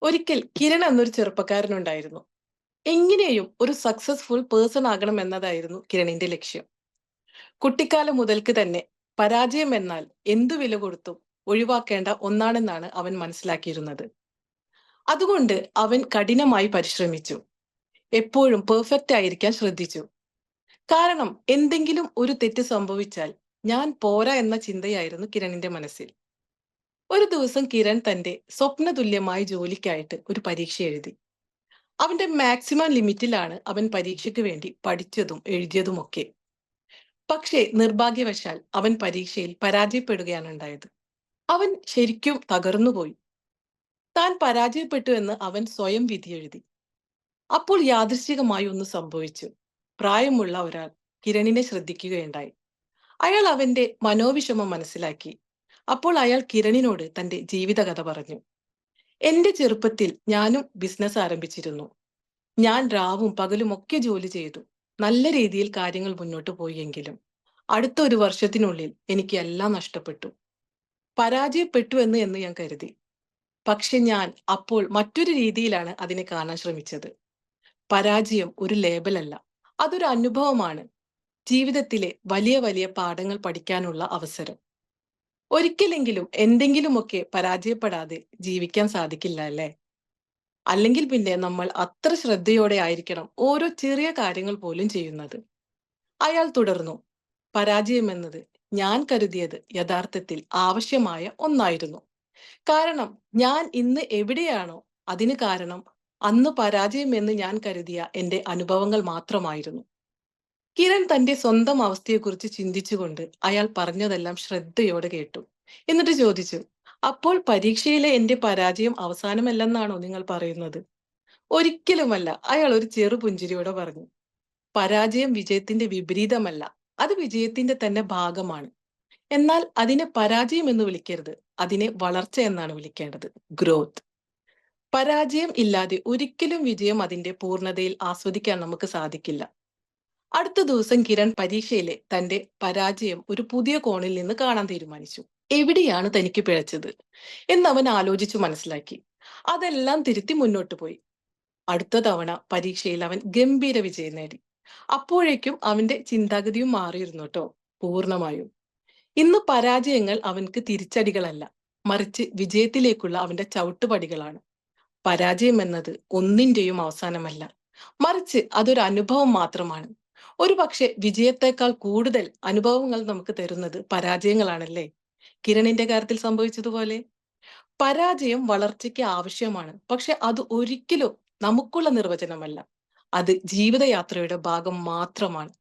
ഒരിക്കൽ കിരൺ എന്നൊരു ചെറുപ്പക്കാരനുണ്ടായിരുന്നു. എങ്ങനെയും ഒരു സക്സസ്ഫുൾ പേഴ്സൺ ആകണം എന്നതായിരുന്നു കിരണിന്റെ ലക്ഷ്യം. കുട്ടിക്കാലം മുതൽക്ക് തന്നെ പരാജയം എന്നാൽ എന്തു വില കൊടുത്തും ഒഴിവാക്കേണ്ട ഒന്നാണെന്നാണ് അവൻ മനസ്സിലാക്കിയിരുന്നത്. അതുകൊണ്ട് അവൻ കഠിനമായി പരിശ്രമിച്ചു. എപ്പോഴും പെർഫെക്റ്റ് ആയിരിക്കാൻ ശ്രദ്ധിച്ചു. കാരണം എന്തെങ്കിലും ഒരു തെറ്റ് സംഭവിച്ചാൽ ഞാൻ പോരാ എന്ന ചിന്തയായിരുന്നു കിരണിന്റെ മനസ്സിൽ. ഒരു ദിവസം കിരൺ തന്റെ സ്വപ്നതുല്യമായ ജോലിക്കായിട്ട് ഒരു പരീക്ഷ എഴുതി. അവന്റെ മാക്സിമം ലിമിറ്റിലാണ് അവൻ പരീക്ഷയ്ക്ക് വേണ്ടി പഠിച്ചതും എഴുതിയതുമൊക്കെ. പക്ഷേ നിർഭാഗ്യവശാൽ അവൻ പരീക്ഷയിൽ പരാജയപ്പെടുകയാണ് ഉണ്ടായത്. അവൻ ശരിക്കും തകർന്നുപോയി. താൻ പരാജയപ്പെട്ടു എന്ന് അവൻ സ്വയം വിധിയെഴുതി. അപ്പോൾ യാദൃശ്ചികമായി ഒന്ന് സംഭവിച്ചു. പ്രായമുള്ള ഒരാൾ കിരണിനെ ശ്രദ്ധിക്കുകയുണ്ടായി. അയാൾ അവന്റെ മനോവിഷമം മനസ്സിലാക്കി. അപ്പോൾ അയാൾ കിരണിനോട് തന്റെ ജീവിതകഥ പറഞ്ഞു. എന്റെ ചെറുപ്പത്തിൽ ഞാനും ബിസിനസ് ആരംഭിച്ചിരുന്നു. ഞാൻ രാവും പകലും ഒക്കെ ജോലി ചെയ്തു. നല്ല രീതിയിൽ കാര്യങ്ങൾ മുന്നോട്ട് പോയെങ്കിലും അടുത്ത ഒരു വർഷത്തിനുള്ളിൽ എനിക്ക് എല്ലാം നഷ്ടപ്പെട്ടു. പരാജയപ്പെട്ടു എന്ന് ഞാൻ കരുതി. പക്ഷെ ഞാൻ അപ്പോൾ മറ്റൊരു രീതിയിലാണ് അതിനെ കാണാൻ ശ്രമിച്ചത്. പരാജയം ഒരു ലേബലല്ല. അതൊരു അനുഭവമാണ്. ജീവിതത്തിലെ വലിയ വലിയ പാഠങ്ങൾ പഠിക്കാനുള്ള അവസരം. ഒരിക്കലെങ്കിലും എന്തെങ്കിലുമൊക്കെ പരാജയപ്പെടാതെ ജീവിക്കാൻ സാധിക്കില്ല അല്ലേ? അല്ലെങ്കിൽ പിന്നെ നമ്മൾ അത്ര ശ്രദ്ധയോടെ ആയിരിക്കണം ഓരോ ചെറിയ കാര്യങ്ങൾ പോലും ചെയ്യുന്നത്. അയാൾ തുടർന്നു. പരാജയമെന്നത് ഞാൻ കരുതിയത് യഥാർത്ഥത്തിൽ ആവശ്യമായ ഒന്നായിരുന്നു. കാരണം ഞാൻ ഇന്ന് എവിടെയാണോ അതിന് കാരണം അന്ന് പരാജയമെന്ന് ഞാൻ കരുതിയ എന്റെ അനുഭവങ്ങൾ മാത്രമായിരുന്നു. കിരൺ തന്റെ സ്വന്തം അവസ്ഥയെക്കുറിച്ച് ചിന്തിച്ചുകൊണ്ട് അയാൾ പറഞ്ഞതെല്ലാം ശ്രദ്ധയോടെ കേട്ടു. എന്നിട്ട് ചോദിച്ചു, അപ്പോൾ പരീക്ഷയിലെ എന്റെ പരാജയം അവസാനമല്ലെന്നാണോ നിങ്ങൾ പറയുന്നത്? ഒരിക്കലുമല്ല, അയാൾ ഒരു ചെറു പുഞ്ചിരിയോടെ പറഞ്ഞു. പരാജയം വിജയത്തിന്റെ വിപരീതമല്ല. അത് വിജയത്തിന്റെ തന്നെ ഭാഗമാണ്. എന്നാൽ അതിനെ പരാജയം എന്ന് വിളിക്കരുത്. അതിനെ വളർച്ച എന്നാണ് വിളിക്കേണ്ടത്. ഗ്രോത്ത്. പരാജയം ഇല്ലാതെ ഒരിക്കലും വിജയം അതിന്റെ പൂർണ്ണതയിൽ ആസ്വദിക്കാൻ നമുക്ക് സാധിക്കില്ല. അടുത്ത ദിവസം കിരൺ പരീക്ഷയിലെ തന്റെ പരാജയം ഒരു പുതിയ കോണിൽ നിന്ന് കാണാൻ തീരുമാനിച്ചു. എവിടെയാണ് തനിക്ക് പിഴച്ചത് എന്ന് അവൻ ആലോചിച്ചു മനസ്സിലാക്കി. അതെല്ലാം തിരുത്തി മുന്നോട്ട് പോയി. അടുത്ത തവണ പരീക്ഷയിൽ അവൻ ഗംഭീര വിജയം നേടി. അപ്പോഴേക്കും അവന്റെ ചിന്താഗതിയും മാറിയിരുന്നു കേട്ടോ, പൂർണ്ണമായും. ഇന്ന് പരാജയങ്ങൾ അവൻക്ക് തിരിച്ചടികളല്ല, മറിച്ച് വിജയത്തിലേക്കുള്ള അവന്റെ ചവിട്ടുപടികളാണ്. പരാജയം എന്നത് ഒന്നിന്റെയും അവസാനമല്ല, മറിച്ച് അതൊരു അനുഭവം മാത്രമാണ്. ഒരു പക്ഷെ വിജയത്തെക്കാൾ കൂടുതൽ അനുഭവങ്ങൾ നമുക്ക് തരുന്നത് പരാജയങ്ങളാണല്ലേ? കിരണിന്റെ കാര്യത്തിൽ സംഭവിച്ചതുപോലെ. പരാജയം വളർച്ചയ്ക്ക് ആവശ്യമാണ്, പക്ഷെ അത് ഒരിക്കലും നമുക്കുള്ള നിർവചനമല്ല. അത് ജീവിതയാത്രയുടെ ഭാഗം മാത്രമാണ്.